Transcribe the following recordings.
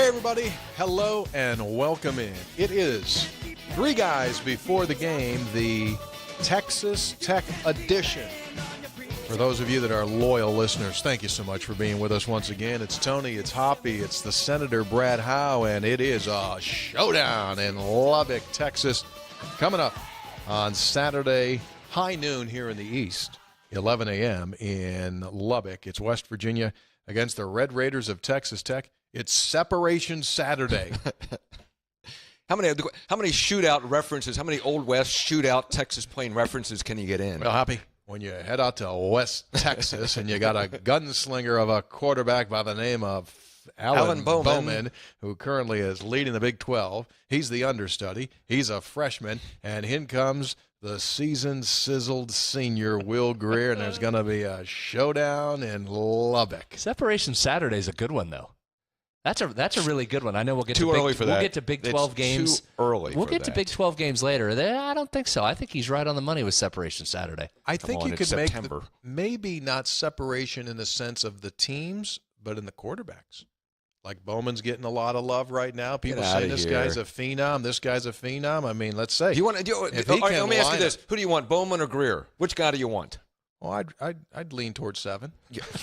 Hey, everybody. Hello and welcome in. It is 3 guys before the game, the Texas Tech edition. For those of you that are loyal listeners, thank you so much for being with us once again. It's Tony, it's Hoppy, it's the Senator Brad Howe, and it is a showdown in Lubbock, Texas, coming up on Saturday, high noon here in the East, 11 a.m. in Lubbock. It's West Virginia against the Red Raiders of Texas Tech. It's Separation Saturday. How many shootout references, how many Old West shootout Texas Plain references can you get in? Well, Hoppy, when you head out to West Texas and you got a gunslinger of a quarterback by the name of Allan Bowman, who currently is leading the Big 12. He's the understudy. He's a freshman. And in comes the seasoned, sizzled senior, Will Grier, and there's going to be a showdown in Lubbock. Separation Saturday is a good one, though. That's a really good one. I know we'll get too to early for that. We'll get to Big 12 games. Too early. We'll get to Big 12 games later. I don't think so. I think he's right on the money with Separation Saturday. I think you could make maybe not separation in the sense of the teams, but in the quarterbacks. Like Bowman's getting a lot of love right now. People saying this guy's a phenom. This guy's a phenom. I mean, let's say. Let me ask you this: who do you want, Bowman or Grier? Which guy do you want? Well, I'd lean towards 7.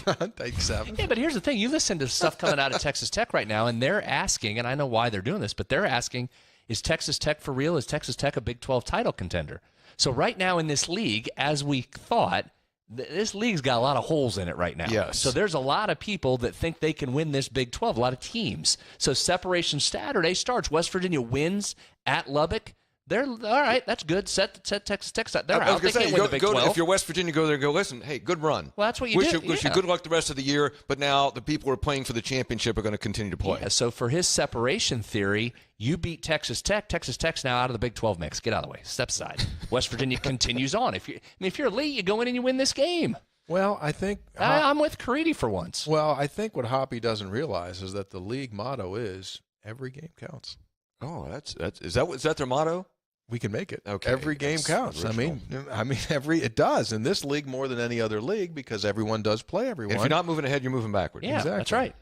I'd take 7. Yeah, but here's the thing. You listen to stuff coming out of Texas Tech right now, and they're asking, and I know why they're doing this, but they're asking, is Texas Tech for real? Is Texas Tech a Big 12 title contender? So right now in this league, as we thought, this league's got a lot of holes in it right now. Yes. So there's a lot of people that think they can win this Big 12, a lot of teams. So Separation Saturday starts. West Virginia wins at Lubbock. They're all right. That's good. Set Texas Tech. They're out. They can't win the Big 12. If you're West Virginia, go there and go, listen, hey, good run. Well, that's what you wish you good luck the rest of the year, but now the people who are playing for the championship are going to continue to play. Yeah, so for his separation theory, you beat Texas Tech. Texas Tech's now out of the Big 12 mix. Get out of the way. Step aside. West Virginia continues on. If you're elite, you go in and you win this game. Well, I think I'm with Caridi for once. Well, I think what Hoppy doesn't realize is that the league motto is every game counts. Oh, is that their motto? We can make it. Okay, every game counts. Original. I mean, it does in this league more than any other league because everyone does play everyone. If you're not moving ahead, you're moving backward. Yeah, exactly. That's right.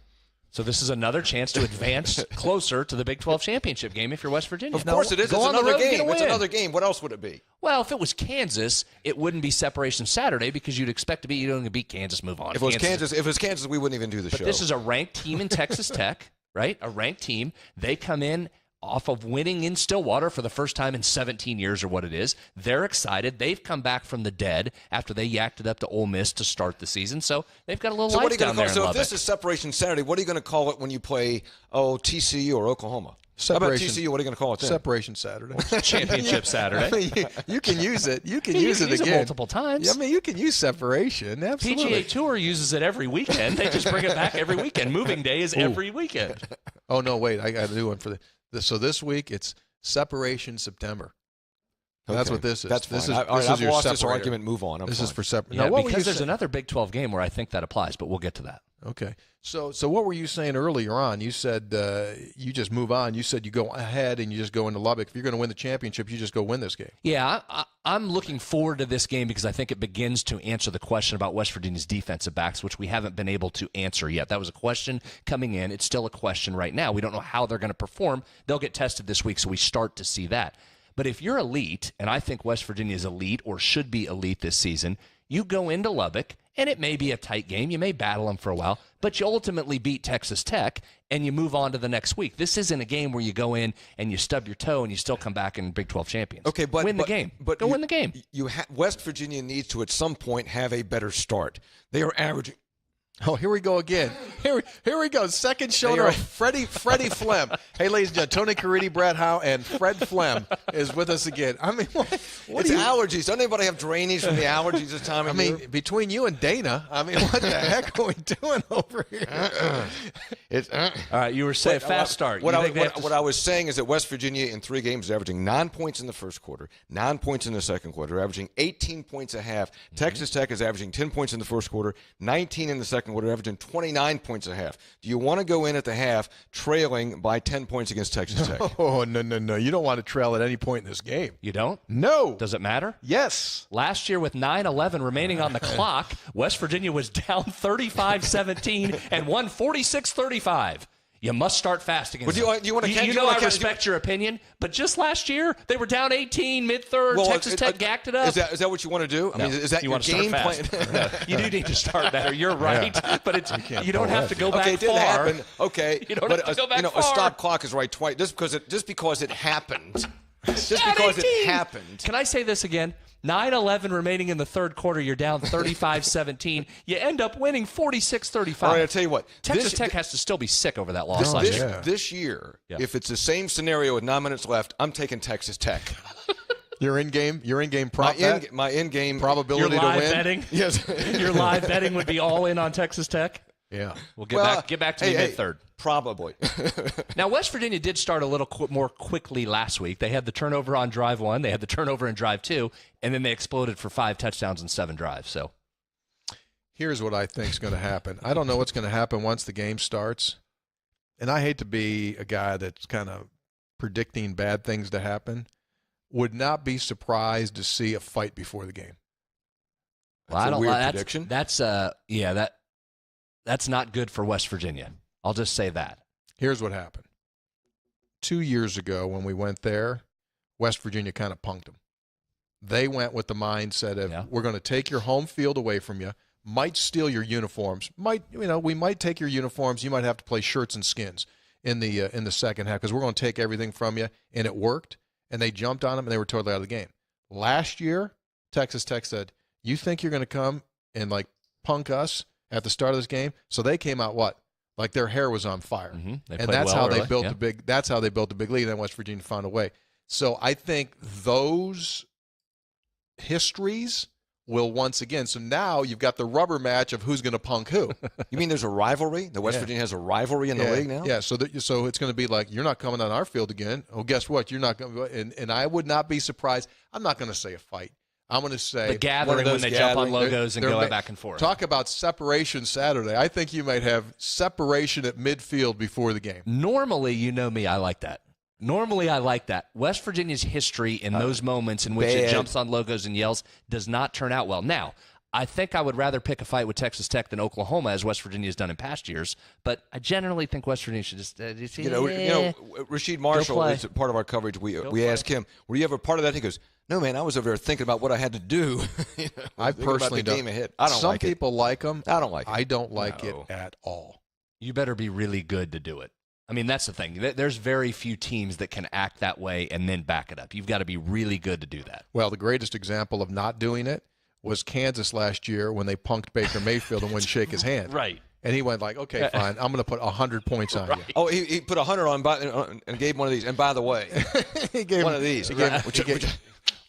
So this is another chance to advance closer to the Big 12 championship game if you're West Virginia. Of course it is. It's another game. It's another game. What else would it be? Well, if it was Kansas, it wouldn't be Separation Saturday because you'd expect to be you don't beat Kansas, move on. If it was Kansas, we wouldn't even do the show. This is a ranked team in Texas Tech, right? A ranked team. They come in off of winning in Stillwater for the first time in 17 years or what it is. They're excited. They've come back from the dead after they yacked it up to Ole Miss to start the season. So they've got a little life down there in Lubbock. So if this is Separation Saturday, what are you going to call it when you play TCU or Oklahoma? Separation, How about TCU? What are you going to call it then? Separation Saturday. Championship Saturday. I mean, you can use it. You can use it again. It multiple times. Yeah, I mean, you can use separation. Absolutely. PGA Tour uses it every weekend. They just bring it back every weekend. Moving day is every weekend. Oh, no, wait. I got a new one for So this week, it's Separation September. That's what this is. That's fine. This I've lost this argument. Move on. This is for separate. Yeah, because there's another Big 12 game where I think that applies, but we'll get to that. Okay. So what were you saying earlier on? You said you just move on. You said you go ahead and you just go into Lubbock. If you're going to win the championship, you just go win this game. Yeah, I'm looking forward to this game because I think it begins to answer the question about West Virginia's defensive backs, which we haven't been able to answer yet. That was a question coming in. It's still a question right now. We don't know how they're going to perform. They'll get tested this week, so we start to see that. But if you're elite, and I think West Virginia is elite or should be elite this season, you go into Lubbock, and it may be a tight game. You may battle them for a while, but you ultimately beat Texas Tech, and you move on to the next week. This isn't a game where you go in and you stub your toe and you still come back and Big 12 champions. Okay, win the game. But win the game. West Virginia needs to, at some point, have a better start. They are averaging. Oh, here we go again. Here we go. Second shoulder of Freddie Flem. Hey, ladies and gentlemen, Tony Caridi, Brad Howe, and Fred Flem is with us again. I mean, what it's allergies. Doesn't anybody have drainage from the allergies this time of year? I mean, between you and Dana, I mean, what the heck are we doing over here? All right, you were saying fast start. What I was saying is that West Virginia in 3 games is averaging 9 points in the first quarter, 9 points in the second quarter, averaging 18 points a half. Texas Tech is averaging 10 points in the first quarter, 19 in the second quarter, averaging 29 points a half. Do you want to go in at the half trailing by 10 points against Texas Tech? Oh, no. You don't want to trail at any point in this game. You don't? No. Does it matter? Yes. Last year with 9:11 remaining on the clock, West Virginia was down 35-17 and won 46-35. You must start fast against Well, them. do you want to? I respect your opinion, but just last year they were down 18 mid-third. Texas Tech gacked it up. Is that what you want to do? I mean, is that your game plan? You do need to start better. You're right, but you don't have to go back okay, it far. didn't happen. Okay, you don't have to go back far. A stop clock is right twice. Just because it happened. Just because it happened. Can I say this again? 9-11 remaining in the third quarter. You're down 35-17. You end up winning 46-35. All right, I'll tell you what. Texas Tech has to still be sick over that loss last year. This year, if it's the same scenario with 9 minutes left, I'm taking Texas Tech. Your in-game prop my in-game probability your to live win? Betting? Yes. Your live betting would be all in on Texas Tech? Yeah. We'll get back to the mid-third. Probably. Now, West Virginia did start a little more quickly last week. They had the turnover on drive 1. They had the turnover in drive 2. And then they exploded for 5 touchdowns and 7 drives. So here's what I think is going to happen. I don't know what's going to happen once the game starts. And I hate to be a guy that's kind of predicting bad things to happen. Would not be surprised to see a fight before the game. That's a weird prediction. That's not good for West Virginia. I'll just say that. Here's what happened. 2 years ago when we went there, West Virginia kind of punked them. They went with the mindset of we're going to take your home field away from you, might steal your uniforms, we might take your uniforms, you might have to play shirts and skins in the second half because we're going to take everything from you, and it worked, and they jumped on them, and they were totally out of the game. Last year, Texas Tech said, you think you're going to come and punk us at the start of this game? So they came out like their hair was on fire. Mm-hmm. And that's how they built that's how they built the big lead, and then West Virginia found a way. So I think those histories will once again. So now you've got the rubber match of who's going to punk who. You mean there's a rivalry? The West Virginia has a rivalry in the league now? Yeah, so it's going to be like, you're not coming on our field again. Oh, guess what? You're not going. And I would not be surprised. I'm not going to say a fight. I'm going to say the gathering when they jump on logos and go back and forth. Talk about separation Saturday. I think you might have separation at midfield before the game. Normally, you know me, I like that. West Virginia's history in those moments in which it jumps on logos and yells does not turn out well. Now, I think I would rather pick a fight with Texas Tech than Oklahoma, as West Virginia has done in past years. But I generally think West Virginia should just, Rashid Marshall is part of our coverage. We asked him, were you ever part of that? He goes, no, man, I was over there thinking about what I had to do. I personally don't. Game ahead. I don't Some like it. people like them. I don't like it. I don't like it at all. You better be really good to do it. I mean, that's the thing. There's very few teams that can act that way and then back it up. You've got to be really good to do that. Well, the greatest example of not doing it was Kansas last year when they punked Baker Mayfield and wouldn't shake his hand. Right. And he went like, okay, fine, I'm going to put 100 points on you. Oh, he put 100 on and gave one of these. And by the way, he gave one of these.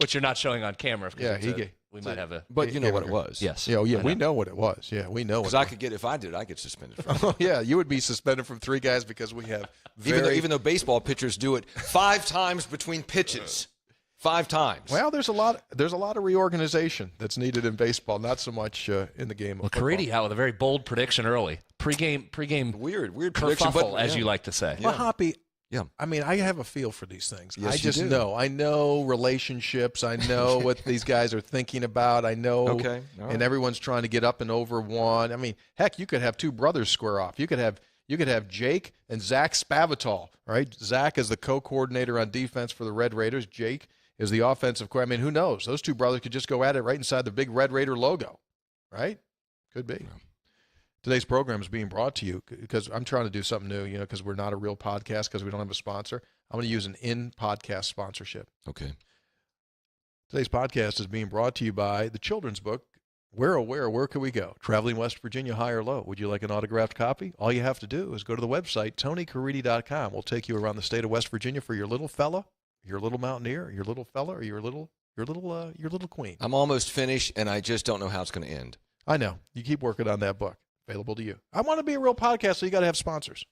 Which you're not showing on camera. Yeah, we might have a. But you know what it was. Yes. Yeah, we know what it was. Yeah, we know. Because I could get, if I did, I get suspended from it. Oh, yeah, you would be suspended from 3 guys because we have even though baseball pitchers do it 5 times between pitches. 5 times. Well, there's a lot of reorganization that's needed in baseball, not so much in the game of football. Caridi, with a very bold prediction early. Pregame weird prediction, but as you like to say. Well, Hoppy, yeah. I mean, I have a feel for these things. Yes, I just do. know. I know relationships. I know what these guys are thinking about. I know. Okay. All right. And everyone's trying to get up and over one. I mean, heck, you could have 2 brothers square off. You could have Jake and Zach Spavital, right? Zach is the co-coordinator on defense for the Red Raiders. Jake is the offensive coordinator. I mean, who knows? Those 2 brothers could just go at it right inside the big Red Raider logo, right? Could be. Yeah. Today's program is being brought to you because I'm trying to do something new, because we're not a real podcast because we don't have a sponsor. I'm going to use an in-podcast sponsorship. Okay. Today's podcast is being brought to you by the children's book, Where Can We Go? Traveling West Virginia, high or low. Would you like an autographed copy? All you have to do is go to the website, TonyCaridi.com. We'll take you around the state of West Virginia for your little fella, your little mountaineer, your little fella, or your little queen. I'm almost finished, and I just don't know how it's going to end. I know. You keep working on that book. Available to you. I want to be a real podcast, so you got to have sponsors.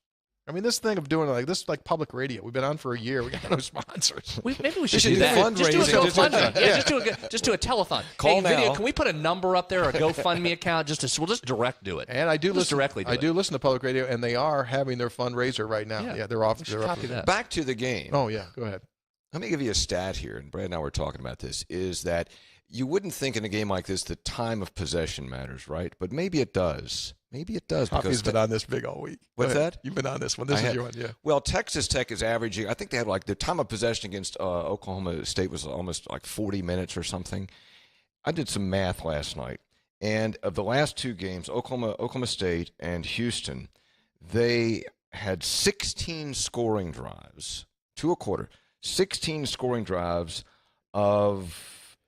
I mean, this thing of doing this is like public radio. We've been on for a year. We got no sponsors. Maybe we should do that. Fundraising. Just do a telethon. Call now. Video, can we put a number up there, or a GoFundMe account? We'll just direct do it. And I do listen directly. I do listen to public radio, and they are having their fundraiser right now. Yeah, they're off. Copy that. Back to the game. Oh yeah, go ahead. Let me give you a stat here, and Brad and I were talking about this. Is that you wouldn't think in a game like this that time of possession matters, right? But maybe it does. Maybe it does. Hoppy's been on this big all week. What's that? You've been on this one. This is your one, yeah. Well, Texas Tech is averaging, I think they had like the time of possession against Oklahoma State was almost like 40 minutes or something. I did some math last night, and of the last two games, Oklahoma State and Houston, they had 16 scoring drives to a quarter, 16 scoring drives of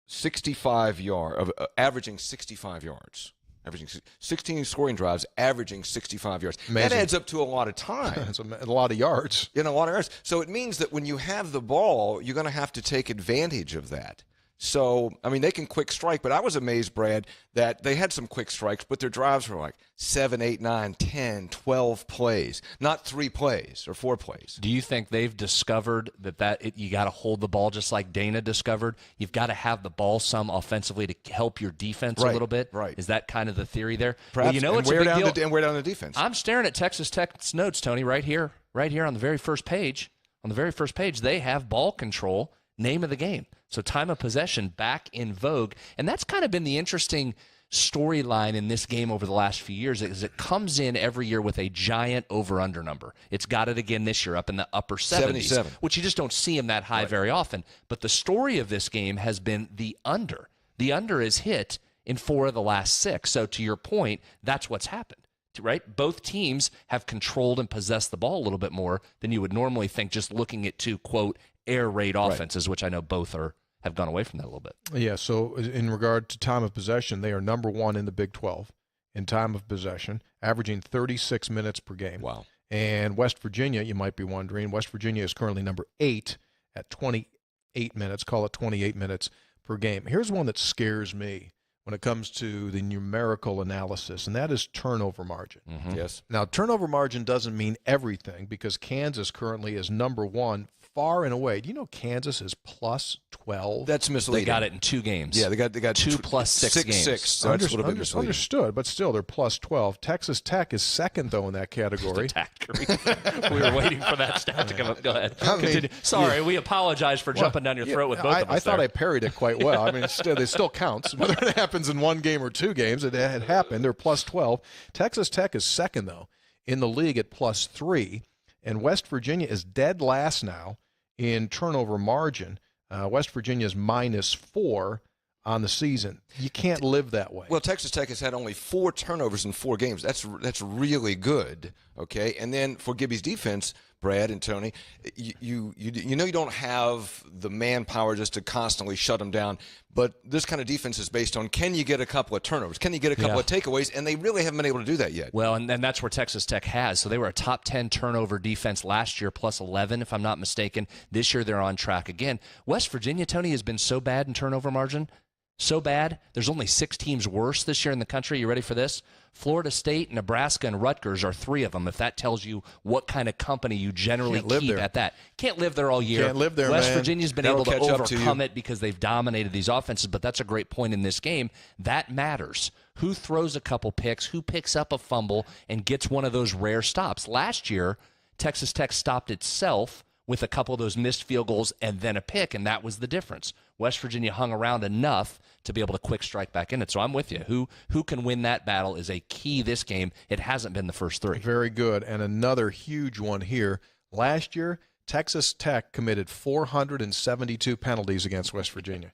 65 yards, averaging 65 yards. Averaging 16 scoring drives, averaging 65 yards. Amazing. That adds up to a lot of time. That's a lot of yards. A lot of yards. So it means that when you have the ball, you're going to have to take advantage of that. So, I mean, they can quick strike, but I was amazed, Brad, that they had some quick strikes, but their drives were like 7, 8, 9, 10, 12 plays, not 3 plays or 4 plays. Do you think they've discovered that you got to hold the ball just like Dana discovered? You've got to have the ball some offensively to help your defense a little bit? Right. Is that kind of the theory there? Perhaps, well, it's a big deal. And wear down the defense. I'm staring at Texas Tech's notes, Tony, right here on the very first page. On the very first page, they have ball control, name of the game. So time of possession back in vogue. And that's kind of been the interesting storyline in this game over the last few years is it comes in every year with a giant over-under number. It's got it again this year up in the upper 70s, 77. which you just don't see them that high very often. But the story of this game has been the under. The under is hit in 4 of the last 6. So to your point, that's what's happened. Right? Both teams have controlled and possessed the ball a little bit more than you would normally think just looking at two, quote, air raid offenses, which I know both have gone away from that a little bit. Yeah, so in regard to time of possession, they are number 1 in the Big 12 in time of possession, averaging 36 minutes per game. Wow. And West Virginia, you might be wondering, West Virginia is currently number 8 at 28 minutes, call it 28 minutes per game. Here's one that scares me when it comes to the numerical analysis, and that is turnover margin. Mm-hmm. Yes. Now, turnover margin doesn't mean everything because Kansas currently is number 1 far and away. Do you know Kansas is plus 12? That's misleading. They got it in 2 games. Yeah, they got 2 plus 6 games. 6. So that's a little bit misleading. Understood, but still, they're plus 12. Texas Tech is second, though, in that category. We were waiting for that stat to come up. Go ahead. Continue. Sorry, we apologize for jumping down your throat with both of us. I thought there. I parried it quite well. I mean, it still counts. Whether it happens in 1 game or 2 games, it had happened. They're plus 12. Texas Tech is second, though, in the league at plus 3. And West Virginia is dead last now in turnover margin. West Virginia is minus 4 on the season. You can't live that way. Well, Texas Tech has had only 4 turnovers in 4 games. That's really good, okay? And then for Gibby's defense, Brad and Tony, you know you don't have the manpower just to constantly shut them down, but this kind of defense is based on can you get a couple of turnovers? Can you get a couple of takeaways? And they really haven't been able to do that yet. Well, and that's where Texas Tech has. So they were a top 10 turnover defense last year, plus 11, if I'm not mistaken. This year they're on track again. West Virginia, Tony, has been so bad in turnover margin. So bad, there's only 6 teams worse this year in the country. You ready for this? Florida State, Nebraska, and Rutgers are 3 of them, if that tells you what kind of company you generally keep at that. Can't live there all year. Can't live there, West man. Virginia's been able to overcome it because they've dominated these offenses, but that's a great point in this game. That matters. Who throws a couple picks, who picks up a fumble, and gets one of those rare stops. Last year, Texas Tech stopped itself with a couple of those missed field goals and then a pick, and that was the difference. West Virginia hung around enough to be able to quick strike back in it. So I'm with you. Who can win that battle is a key this game. It hasn't been the first 3. Very good. And another huge one here. Last year, Texas Tech committed 472 penalties against West Virginia.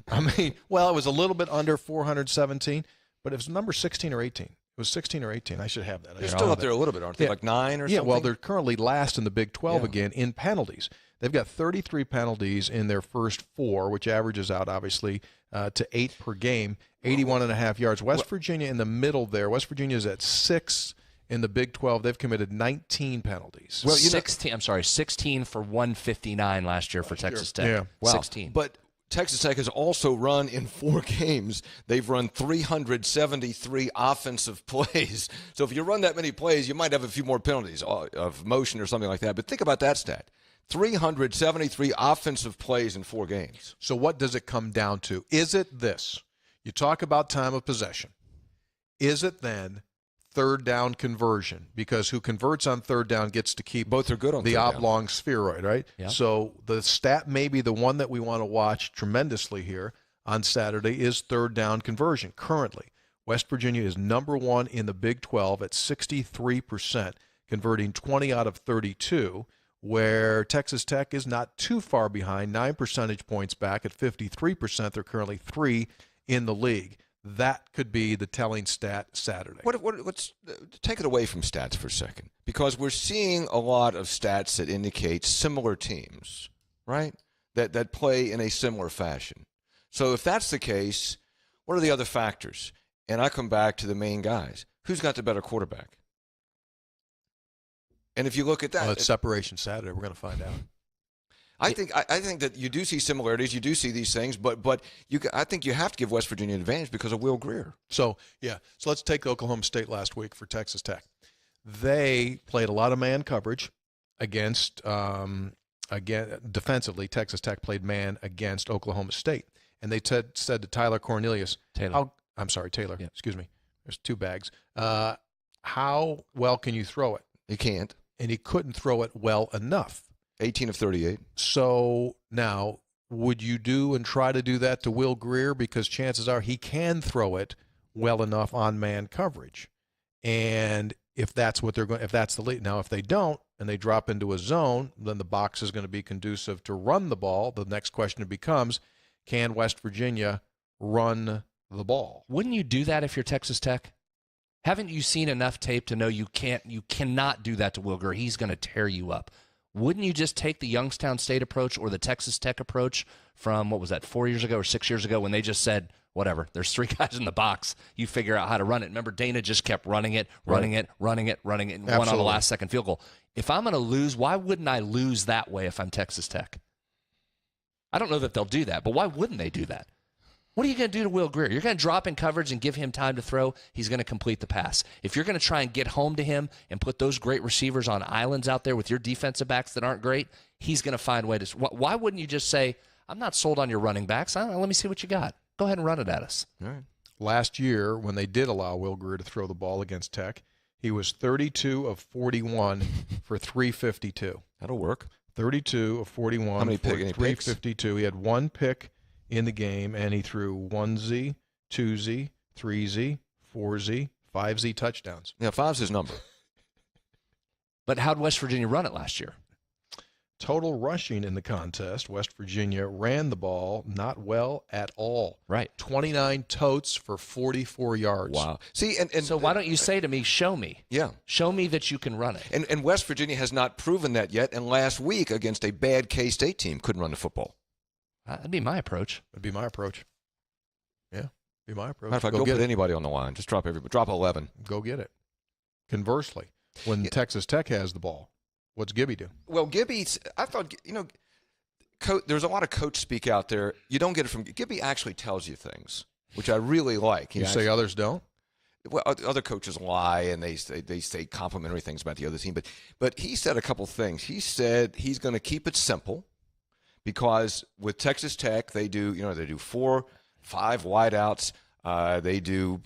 I mean, well, it was a little bit under 417, but it was number 16 or 18. It was 16 or 18. I should have that. They're still up there a little bit, aren't they? Like 9 or something? Yeah, well, they're currently last in the Big 12 again in penalties. They've got 33 penalties in their first 4, which averages out, obviously, to 8 per game, 81.5 yards. West Virginia in the middle there. West Virginia is at 6 in the Big 12. They've committed 19 penalties. Well, 16 for 159 last year for Texas Tech. Yeah. Wow. 16. But Texas Tech has also run in 4 games. They've run 373 offensive plays. So if you run that many plays, you might have a few more penalties of motion or something like that. But think about that stat. 373 offensive plays in 4 games. So what does it come down to? Is it this? You talk about time of possession. Is it then third down conversion? Because who converts on third down gets to keep both are good on the third oblong spheroid, right? Yeah. So the stat may be the one that we want to watch tremendously here. on Saturday is third down conversion. Currently, West Virginia is number one in the Big 12 at 63%, converting 20 out of 32, where Texas Tech is not too far behind, 9 percentage points back at 53%. They're currently 3 in the league. That could be the telling stat Saturday. Let's take it away from stats for a second, because we're seeing a lot of stats that indicate similar teams, right, that play in a similar fashion. So if that's the case, what are the other factors? And I come back to the main guys. Who's got the better quarterback? And if you look at that, well, it's separation Saturday. We're going to find out. I think that you do see similarities. You do see these things, but I think you have to give West Virginia an advantage because of Will Grier. So let's take Oklahoma State last week for Texas Tech. They played a lot of man coverage against defensively. Texas Tech played man against Oklahoma State, and they said to Taylor. Yeah. Excuse me. There's two bags. How well can you throw it? He can't, and he couldn't throw it well enough. 18 of 38. So now, would you do and try to do that to Will Grier? Because chances are he can throw it well enough on man coverage. And if that's what they're going, if that's the lead. Now, if they don't and they drop into a zone, then the box is going to be conducive to run the ball. The next question becomes, can West Virginia run the ball? Wouldn't you do that if you're Texas Tech? Haven't you seen enough tape to know you cannot do that to Will Grier? He's going to tear you up. Wouldn't you just take the Youngstown State approach or the Texas Tech approach from, 4 years ago or 6 years ago when they just said, whatever, there's 3 guys in the box, you figure out how to run it. Remember, Dana just kept running it, and won on the last-second field goal. If I'm going to lose, why wouldn't I lose that way if I'm Texas Tech? I don't know that they'll do that, but why wouldn't they do that? What are you going to do to Will Grier? You're going to drop in coverage and give him time to throw. He's going to complete the pass. If you're going to try and get home to him and put those great receivers on islands out there with your defensive backs that aren't great, he's going to find a way to. Why wouldn't you just say, I'm not sold on your running backs. Let me see what you got. Go ahead and run it at us. All right. Last year, when they did allow Will Grier to throw the ball against Tech, he was 32 of 41 for 352. That'll work. 32 of 41 How many for any 352. He had one pick in the game, and he threw 1Z, 2Z, 3Z, 4Z, 5Z touchdowns. Yeah, 5's his number. But how'd West Virginia run it last year? Total rushing in the contest, West Virginia ran the ball not well at all. Right. 29 totes for 44 yards. Wow. See, and so why don't you say to me, show me? Yeah. Show me that you can run it. And West Virginia has not proven that yet, and last week against a bad K-State team couldn't run the football. That'd be my approach. That'd be my approach. Yeah, be my approach. Matter of fact, go put anybody on the line. Just drop 11. Go get it. Conversely, when Texas Tech has the ball, what's Gibby do? Well, Gibby's, I thought, there's a lot of coach speak out there. You don't get it from Gibby. Actually tells you things, which I really like. You say others don't? Well, other coaches lie and they say complimentary things about the other team, but he said a couple things. He said he's going to keep it simple. Because with Texas Tech, they do 4, 5 wideouts. They do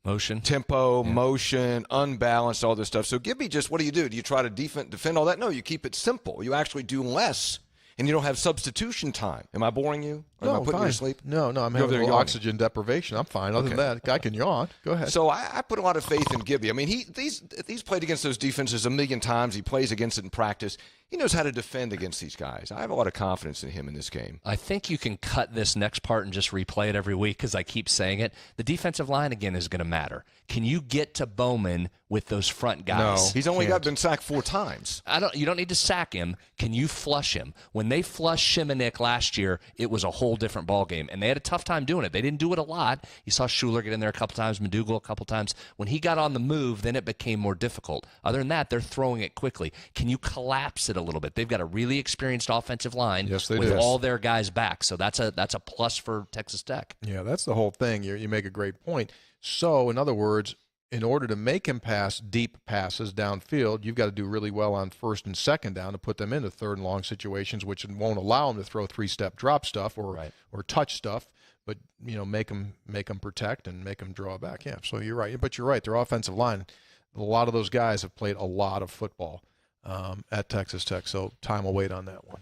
motion, tempo, motion, unbalanced, all this stuff. So Gibby, what do? Do you try to defend all that? No, you keep it simple. You actually do less, and you don't have substitution time. Am I boring you? Or am I putting you to sleep? No, I'm having a little oxygen deprivation. I'm fine. Other than that, I can yawn. Go ahead. So I put a lot of faith in Gibby. I mean, he's played against those defenses a million times. He plays against it in practice. He knows how to defend against these guys. I have a lot of confidence in him in this game. I think you can cut this next part and just replay it every week because I keep saying it. The defensive line, again, is going to matter. Can you get to Bowman with those front guys? No, he's only been sacked 4 times. You don't need to sack him. Can you flush him? When they flushed Shimonik last year, it was a whole different ballgame, and they had a tough time doing it. They didn't do it a lot. You saw Schuler get in there a couple times, McDougal a couple times. When he got on the move, then it became more difficult. Other than that, they're throwing it quickly. Can you collapse it a little bit? They've got a really experienced offensive line with all their guys back, so that's a plus for Texas Tech. Yeah, that's the whole thing. You make a great point. So, in other words, in order to make him pass deep passes downfield, you've got to do really well on first and second down to put them into third and long situations, which won't allow them to throw 3-step drop stuff or touch stuff, but make them protect and make them draw back. Yeah, so you're right. But you're right. Their offensive line, a lot of those guys have played a lot of football. at Texas Tech. So time will wait on that one.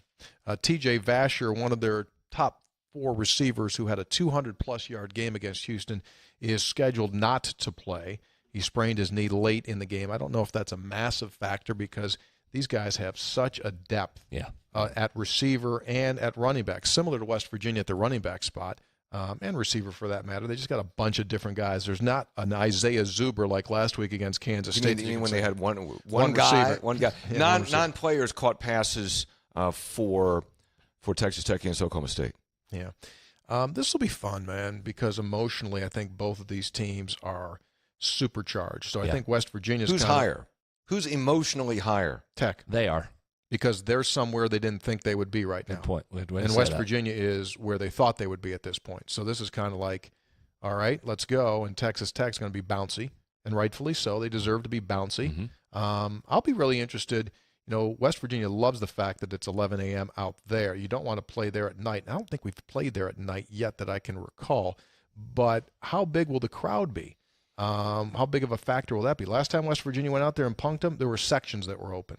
T.J. Vasher, one of their top 4 receivers who had a 200-plus yard game against Houston, is scheduled not to play. He sprained his knee late in the game. I don't know if that's a massive factor because these guys have such a depth at receiver and at running back, similar to West Virginia at the running back spot, and receiver for that matter. They just got a bunch of different guys. There's not an Isaiah Zuber like last week against Kansas State. You mean when they had one guy? One guy. Yeah, Non-players caught passes for Texas Tech against Oklahoma State. Yeah. This will be fun, man, because emotionally I think both of these teams are supercharged. So I think West Virginia's Who's higher? Who's emotionally higher? Tech. They are. Because they're somewhere they didn't think they would be right now. Good point. And West Virginia is where they thought they would be at this point. So this is kind of like, all right, let's go. And Texas Tech's going to be bouncy, and rightfully so. They deserve to be bouncy. Mm-hmm. I'll be really interested. You know, West Virginia loves the fact that it's 11 a.m. out there. You don't want to play there at night. I don't think we've played there at night yet that I can recall. But how big will the crowd be? How big of a factor will that be? Last time West Virginia went out there and punked them, there were sections that were open.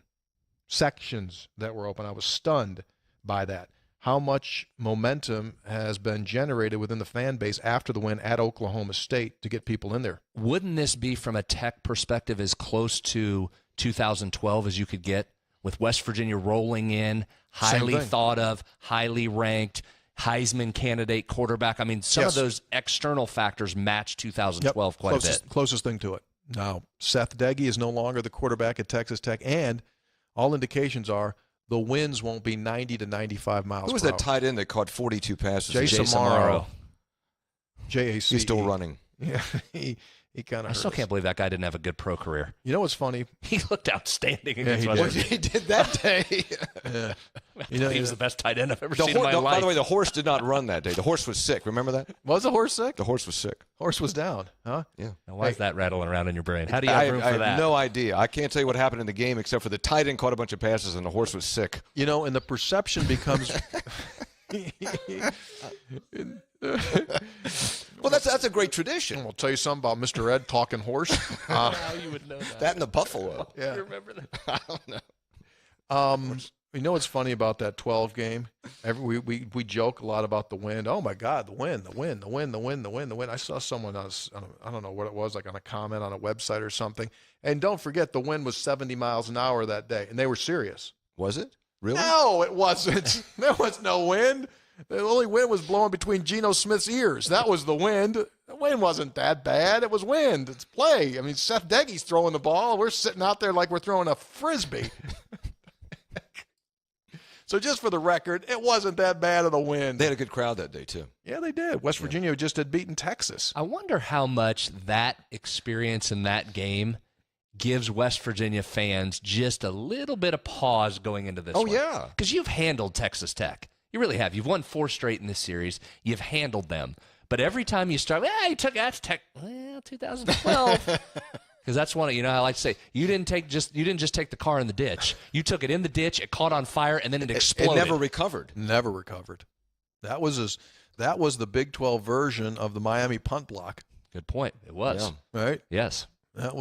I was stunned by that. How much momentum has been generated within the fan base after the win at Oklahoma State to get people in there? Wouldn't this be, from a Tech perspective, as close to 2012 as you could get, with West Virginia rolling in, highly thought of, highly ranked, Heisman candidate quarterback? I mean, some of those external factors match 2012 quite a bit. Closest thing to it. Now, Seth Deggy is no longer the quarterback at Texas Tech, and all indications are the winds won't be 90 to 95 miles per hour. Who was that tight end that caught 42 passes? Jason Amaro. JAC. He's still running. Yeah, he kind of. I still can't believe that guy didn't have a good pro career. You know what's funny? He looked outstanding against West Virginia. He did that day. Yeah. You know, he was the best tight end I've ever seen in my life. By the way, the horse did not run that day. The horse was sick. Remember that? Was the horse sick? The horse was sick. Horse was down, huh? Yeah. Now, why is that rattling around in your brain? How do you have room for that? I have no idea. I can't tell you what happened in the game except for the tight end caught a bunch of passes and the horse was sick. You know, and the perception becomes. Well, that's a great tradition. I'll tell you something about Mr. Ed talking horse. How you would know that? That and the buffalo. Yeah. You remember that? I don't know. You know what's funny about that 12 game? We joke a lot about the wind. Oh my God, the wind. I saw someone else, I don't know what it was, like on a comment on a website or something. And don't forget, the wind was 70 miles an hour that day, and they were serious. Was it? Really? No, it wasn't. There was no wind. The only wind was blowing between Geno Smith's ears. That was the wind. The wind wasn't that bad. It was wind. It's play. I mean, Seth Deggy's throwing the ball. We're sitting out there like we're throwing a Frisbee. So just for the record, it wasn't that bad of the wind. They had a good crowd that day, too. Yeah, they did. West Virginia just had beaten Texas. I wonder how much that experience in that game gives West Virginia fans just a little bit of pause going into this one. Oh, yeah. Because you've handled Texas Tech. You really have. You've won 4 straight in this series. You've handled them. But every time you start, you took that's Tech. Well, 2012. Because that's one. You know, I like to say you didn't just take the car in the ditch. You took it in the ditch. It caught on fire, and then it exploded. It never recovered. Never recovered. That was the Big 12 version of the Miami punt block. Good point. It was. Yeah. Right. Yes. That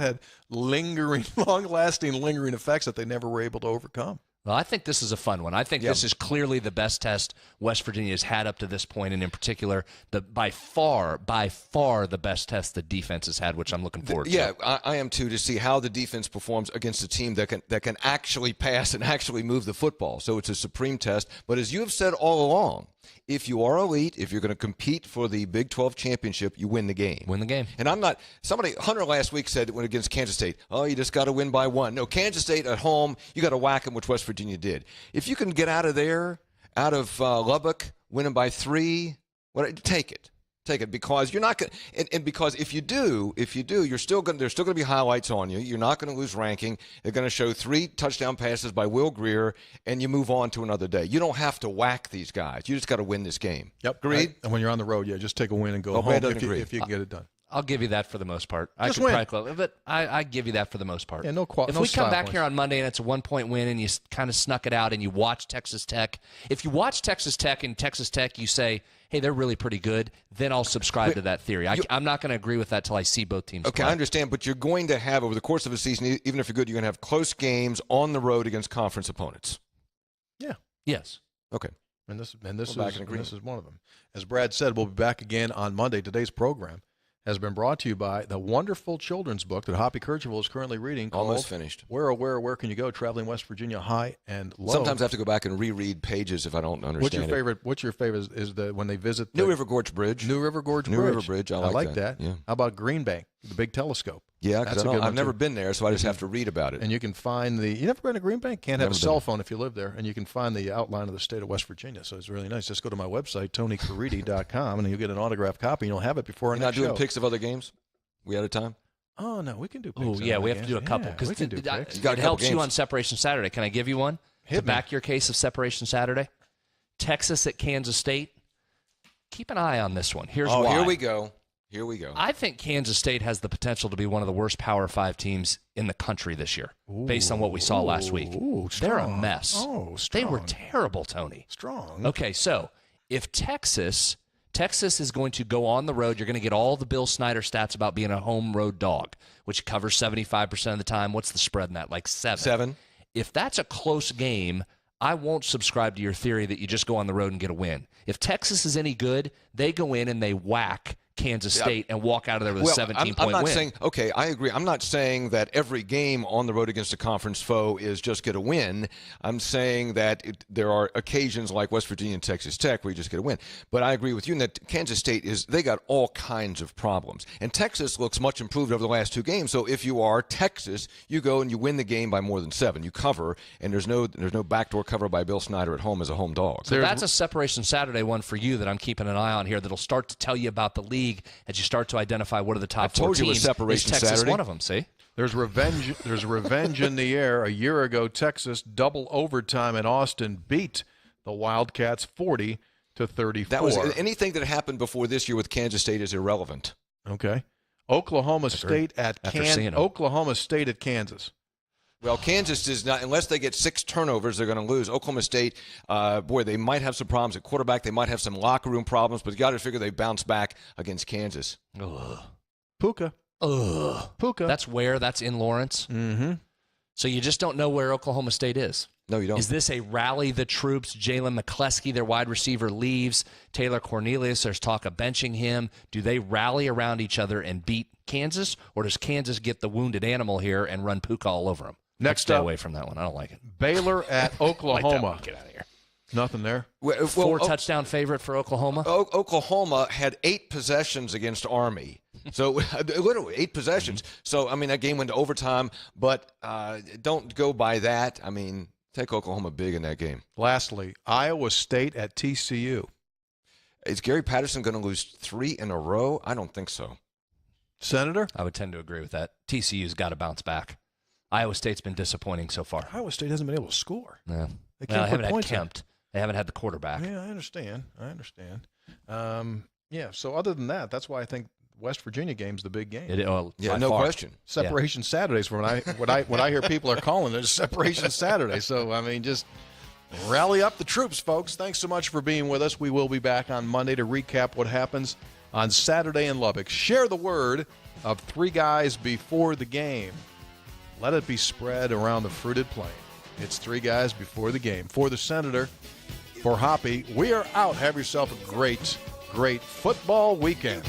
had long-lasting lingering effects that they never were able to overcome. Well, I think this is a fun one. I think this is clearly the best test West Virginia has had up to this point, and in particular, by far the best test the defense has had, which I'm looking forward to. Yeah, I am too, to see how the defense performs against a team that can actually pass and actually move the football. So it's a supreme test. But as you have said all along, if you are elite, if you're going to compete for the Big 12 championship, you win the game. Win the game. And Hunter last week said when against Kansas State, you just got to win by 1. No, Kansas State at home, you got to whack them, which West Virginia did. If you can get out of there, out of Lubbock, winning by 3, take it. Take it, because you're not going and because if you do, there's still going to be highlights on you. You're not going to lose ranking. They're going to show 3 touchdown passes by Will Grier, and you move on to another day. You don't have to whack these guys. You just got to win this game. Yep. Agreed? Right. And when you're on the road, just take a win and go home if you can get it done. I'll give you that for the most part. Just win. But I give you that for the most part. Yeah, if we come back here on Monday and it's a 1-point win and you kind of snuck it out and you watch Texas Tech, if you watch Texas Tech and Texas Tech, you say, hey, they're really pretty good, then I'll subscribe to that theory. I'm not going to agree with that till I see both teams Okay, play. I understand, but you're going to have, over the course of a season, even if you're good, you're going to have close games on the road against conference opponents. Yeah. Yes. Okay. And this is one of them. As Brad said, we'll be back again on Monday. Today's program has been brought to you by the wonderful children's book that Hoppy Kercheval is currently reading. Almost finished. Where Can You Go? Traveling West Virginia High and Low. Sometimes I have to go back and reread pages if I don't understand What's your favorite is the when they visit New River Gorge Bridge. New River Gorge Bridge. I like that. Yeah. How about Green Bank, the big telescope? Yeah, because I've never been there, so I just have to read about it. And you can find you never been to Green Bank? Can't have a cell phone if you live there, and you can find the outline of the state of West Virginia. So it's really nice. Just go to my website, TonyCaridi.com, and you'll get an autographed copy, and you'll have it before our next show. You're not doing picks of other games? We out of time? Oh, no, we can do picks. Oh, yeah, we have to do a couple. Because it helps you on Separation Saturday. Can I give you one? To back your case of Separation Saturday? Texas at Kansas State. Keep an eye on this one. Here's why. Here we go. I think Kansas State has the potential to be one of the worst Power 5 teams in the country this year, based on what we saw last week. They're a mess. Oh, they were terrible, Tony. Strong. Okay, so if Texas is going to go on the road, you're going to get all the Bill Snyder stats about being a home road dog, which covers 75% of the time. What's the spread in that? Like 7. 7. If that's a close game, I won't subscribe to your theory that you just go on the road and get a win. If Texas is any good, they go in and they whack Kansas State and walk out of there with a 17-point win. I'm not saying, okay, I agree. I'm not saying that every game on the road against a conference foe is just get a win. I'm saying that there are occasions like West Virginia and Texas Tech where you just get a win. But I agree with you in that Kansas State they got all kinds of problems. And Texas looks much improved over the last 2 games. So if you are Texas, you go and you win the game by more than 7. You cover, and there's no backdoor cover by Bill Snyder at home as a home dog. So that's a Separation Saturday one for you that I'm keeping an eye on here that'll start to tell you about the league as you start to identify what are the top 4 teams. Separation Texas Saturday. One of them, see? There's revenge in the air. A year ago, Texas double overtime in Austin beat the Wildcats 40-34. Anything that happened before this year with Kansas State is irrelevant. Okay. Oklahoma State at Kansas. Well, Kansas is not, unless they get 6 turnovers, they're going to lose. Oklahoma State, they might have some problems at quarterback. They might have some locker room problems, but you got to figure they bounce back against Kansas. Ugh. Puka. That's in Lawrence. Mm-hmm. So you just don't know where Oklahoma State is. No, you don't. Is this a rally the troops? Jalen McCleskey, their wide receiver, leaves. Taylor Cornelius, there's talk of benching him. Do they rally around each other and beat Kansas, or does Kansas get the wounded animal here and run Puka all over them? Next stay up, away from that one. I don't like it. Baylor at Oklahoma. Get out of here. Nothing there. Four touchdown favorite for Oklahoma. Oklahoma had 8 possessions against Army. So literally 8 possessions. So, I mean, that game went to overtime, but don't go by that. I mean, take Oklahoma big in that game. Lastly, Iowa State at TCU. Is Gary Patterson going to lose 3 in a row? I don't think so. Senator? I would tend to agree with that. TCU's got to bounce back. Iowa State's been disappointing so far. Iowa State hasn't been able to score. No. They haven't had Kempt. They haven't had the quarterback. Yeah, I understand. So other than that, that's why I think West Virginia game's the big game. No question. Separation Saturdays when I hear people are calling it Separation Saturday. So I mean, just rally up the troops, folks. Thanks so much for being with us. We will be back on Monday to recap what happens on Saturday in Lubbock. Share the word of 3 guys before the game. Let it be spread around the fruited plain. It's 3 guys before the game. For the Senator, for Hoppy, we are out. Have yourself a great, great football weekend.